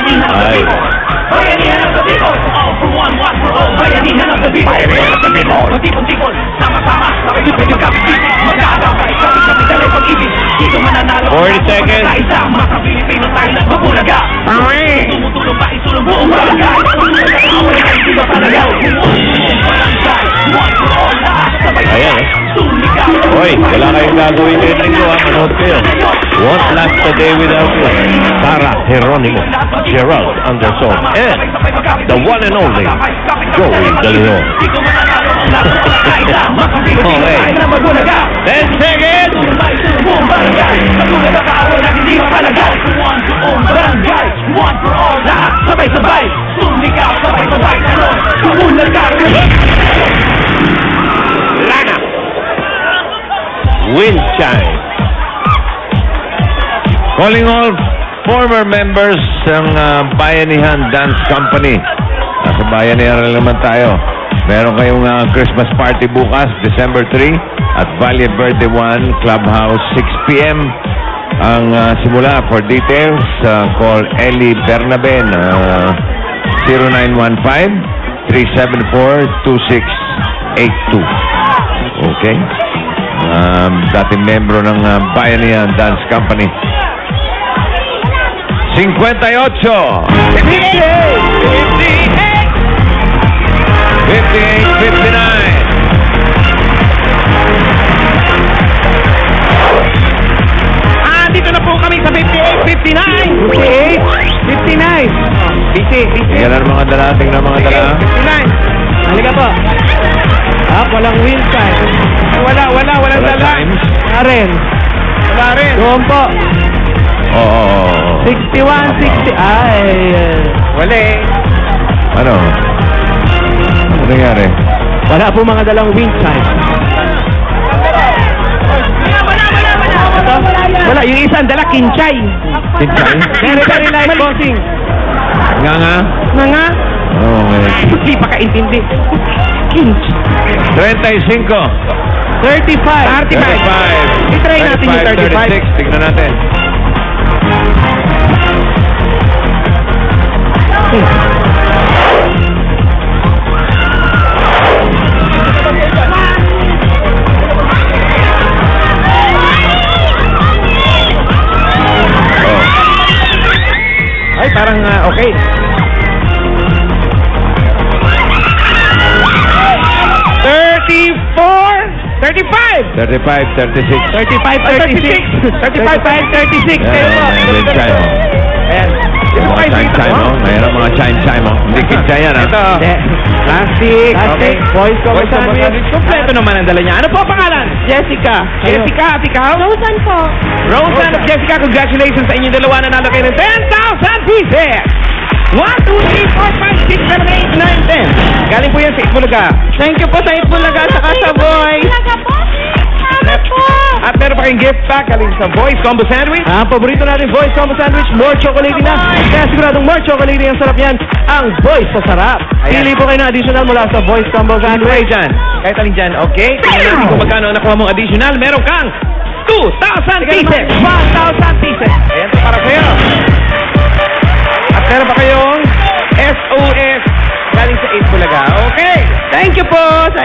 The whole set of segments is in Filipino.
Bayanihan of the people. Bayanihan of the people. All for one for all. Bayanihan of the people. Bayanihan of the people. Matipon-tipon, sama-sama, sabay-sabay magkapit. Magkakabay, sabay-sabay dalay pag-ibig. Dito mananalo. 40 seconds. Isa, mga Pilipino tayo nagbabulaga. Tumutulong pa isulong buong barangay. Away kayo sila talaga. Buong barangay. One for all. Ayan, Hoy, wala kayong gagawin ngayon linggo, ha? Manood kayo. Won't last a day without you. Sarah Geronimo, Gerald Anderson, and the one and only Joey De Leon. Okay. 10 seconds! One for all, sabay-sabay. Sumigaw, sabay-sabay. Kamulan ka. Lana. Wind chime. Calling all former members ng Bayanihan Dance Company. Nasa Bayanihan rin naman tayo. Meron kayong Christmas party bukas, December 3 at Valiant Birthday 1 Clubhouse, 6 p.m. Ang simula. For details, call Ellie Bernabe na 0915-374-2682. Okay? Dating membro ng Bayanihan Dance Company. 58! 58-59! Dito na po kami sa 58-59! 58-59! Busy. Tingnan mga dala, tingnan mga dala. 59! Halika po. Walang wheel time. Walang dala. Wala rin. Doon po. Oo. 61, 60. Wala eh. Ano nangyari? Wala po mga dalang wind chime. Wala. Yung isang dala, kinchay. Kinchay? Very light bossing. Nga? Hindi pa kaintindi. Kinch. 35. 35. I-try natin yung 35. 36. Tignan natin. Ay, parang okay. 35, 36. 35, 36. Kayo po. Ayan. Chime, oh. Mayroon mga chime, oh. Hindi kinchay yan, ha? Ito. Plastic. Okay. Voice sandwich. Kompleto naman ang dala niya. Ano po ang pangalan? Jessica. At ikaw? Rosan po. Rosan at Jessica, congratulations sa inyong dalawa. Nanalo kayo ng 10,000 pieces. 1, 2, 3, 4, 5, 6, 7, 8, 9, 10. Galing po yan sa Itbulaga. Thank you po sa Itbulaga sa Boy. Itbulaga po. Salamat po. At meron pa kayong gift pack galing sa Voice Combo Sandwich. Ang paborito natin, Voice Combo Sandwich, more chocolate na. Kaya siguradong more chocolate ang sarap yan. Ang Voice sa sarap. Pili po kayo na additional mula sa Voice Combo Sandwich. Kahit alin dyan, okay? Tingnan natin kung magkano nakuha mong additional. Meron kang 2,000 pieces. 1,000 pieces. Ayan po para sa'yo. At meron pa kayong SOS galing sa Itbulaga. Okay. Thank you po sa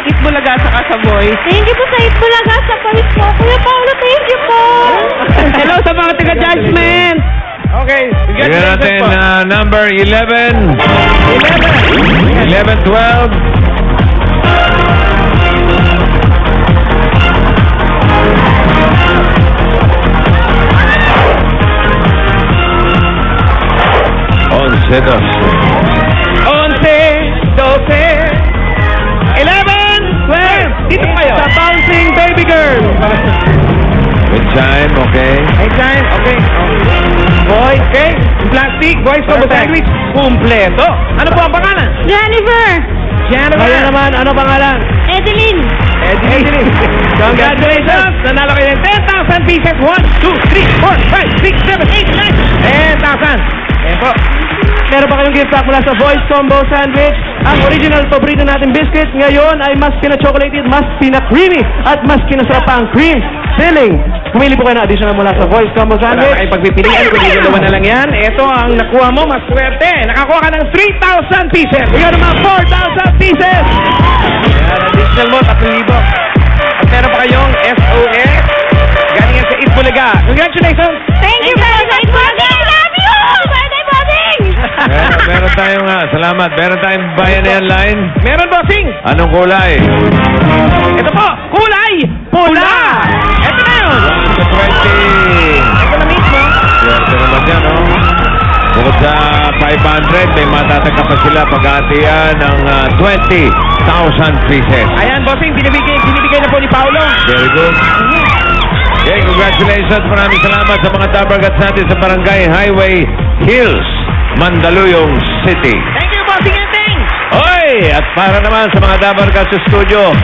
Itbulaga sa Voice. Thank you po sa Itbulaga sa Voice po. Kuya Paolo, thank you po. Hello sa mga taga-judgment. Okay. Tignan natin number 11. 11, 12. Once, 12. 11, 12. Dito kayo. Sa bouncing baby girl. Good time, okay. Okay. Boy, okay. Plastic, Voice Combo Sandwich. Kumpleto. Ano po ang pangalan? Jennifer. Kaya naman, ano pangalan? Edeline. Congratulations! Nanalo kayo ng 10,000 pieces. 1, 2, 3, 4, 5, 6, 7, 8, 9. 10,000. Ayan po. Meron pa kayong gift pack mula sa Voice Combo Sandwich. Ang original paborito natin biscuit ngayon ay mas pina-chocolated, mas pina-creamy, at mas kinasarap ang cream. Ceiling. Pumili po kayo ng additional mula sa Voice Combo Wala Sandwich. kayong pagpipilian, kundi dalawa na lang yan. Ito ang nakuha mo, mas swerte. Nakakuha ka ng 3,000 pieces. Ikaw naman, 4,000 pieces. Yan, additional mo, 3,000. At meron pa kayong SOS. Galing yan sa Itbulaga. Congratulations! Thank you very much, Bossing! I love you! Birthday, Bossing! Meron tayong, salamat. Meron tayong Bayanihan line. Meron, bossing! Anong kulay? Ito po, kulay pula! Ito na yun! 20. Ito na mismo. Swerte naman yan, no? Bukod sa 500, may matatagka pa sila pag-aatian ng 20,000 pieces. Ayan, bossing, binibigay na po ni Paolo. Very good. Okay, congratulations. Maraming salamat sa mga Dabargats natin sa Barangay Highway Hills, Mandaluyong City. Thank you, bossing Enteng! Hoy! At para naman sa mga Dabargats sa studio,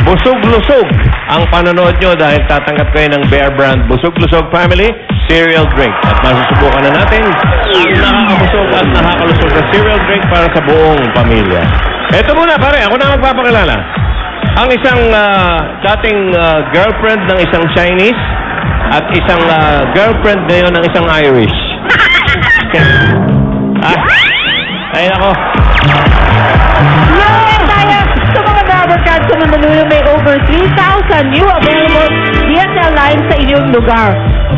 busog-lusog ang panonood nyo dahil tatanggap kayo ng Bear Brand Busog-Lusog Family Cereal Drink. At masusubukan na natin ang nakakabusog at nakakalusog na cereal drink para sa buong pamilya. Eto muna pare, ako na magpapakilala. Ang isang dating girlfriend ng isang Chinese at isang girlfriend ngayon ng isang Irish. Ay nako. Ngayon tayo sa mga Dabarkad sa Mandaluyong may over 3,000 new available DSL lines sa inyong lugar.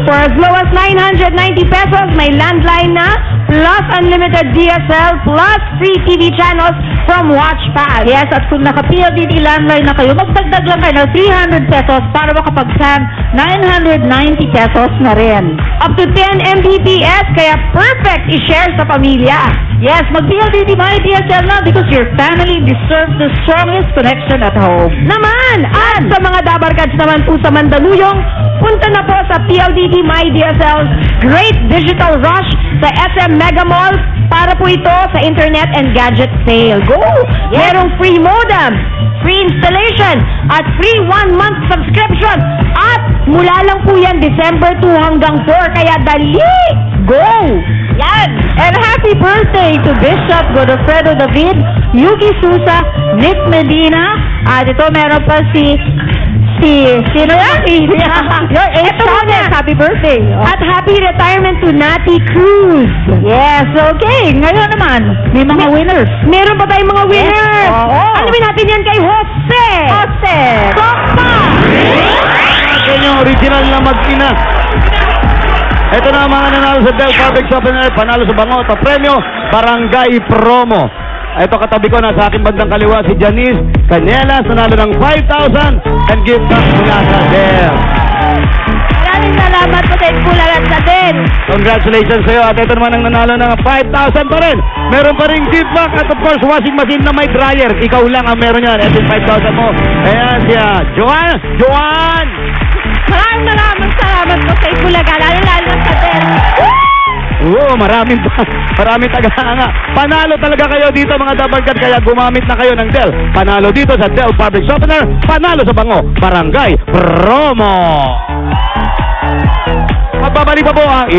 For as low as 990 pesos, may landline na, plus unlimited DSL, plus free TV channels from WatchPass. Yes, at kung naka-PLDT landline na kayo, magdagdag lang kayo ng 300 pesos para makapag-plan 990 pesos na rin. Up to 10 Mbps, kaya perfect i-share sa pamilya. Yes, mag-PLDT My DSL na because your family deserves the strongest connection at home. Naman! At sa mga Dabarkads naman po sa Mandaluyong, punta na po sa PLDT My DSL Great Digital Rush sa SM Mega Mall para po ito sa Internet and Gadget Sale. Go! Merong free modem, free installation, at free 1-month subscription. At mula lang po yan December 2 hanggang 4, kaya dali! Go! Yan! And happy birthday to Bishop Godofredo David, Yugi Sousa, Nick Medina, at ito meron pa sino yan? Your age happy birthday. At happy retirement to Nati Cruz. Yes, okay. Ngayon naman, may mga winners. Meron pa tayong mga winners. Yes. Oo. Alamin natin yan kay Jose. Sokpa. Ito yung original na mag-ina. Ito na ang mga nanalo sa Del Fabric Shopping Air, panalo sa Bango, at premyo, Barangay Promo. Ito katabi ko na sa aking bandang kaliwa si Janice Canelas, nanalo ng 5,000 and gift back mula sa Del. Maraming salamat po sa Itbulaga sa Del. Congratulations sa iyo. At ito naman ang nanalo ng 5,000 pa rin. Meron pa rin gift back at of course washing machine na may dryer. Ikaw lang ang meron yan. Ito yung 5,000 mo. Ayan siya. Joanne! Maraming salamat po sa Itbulaga, lalo sa Del. Oo, maraming taga-hanga. Panalo talaga kayo dito mga Dabarkad, kaya gumamit na kayo ng Del. Panalo dito sa Del Fabric Softener, panalo sa Bango, Barangay Promo. Magbabalik pa po ang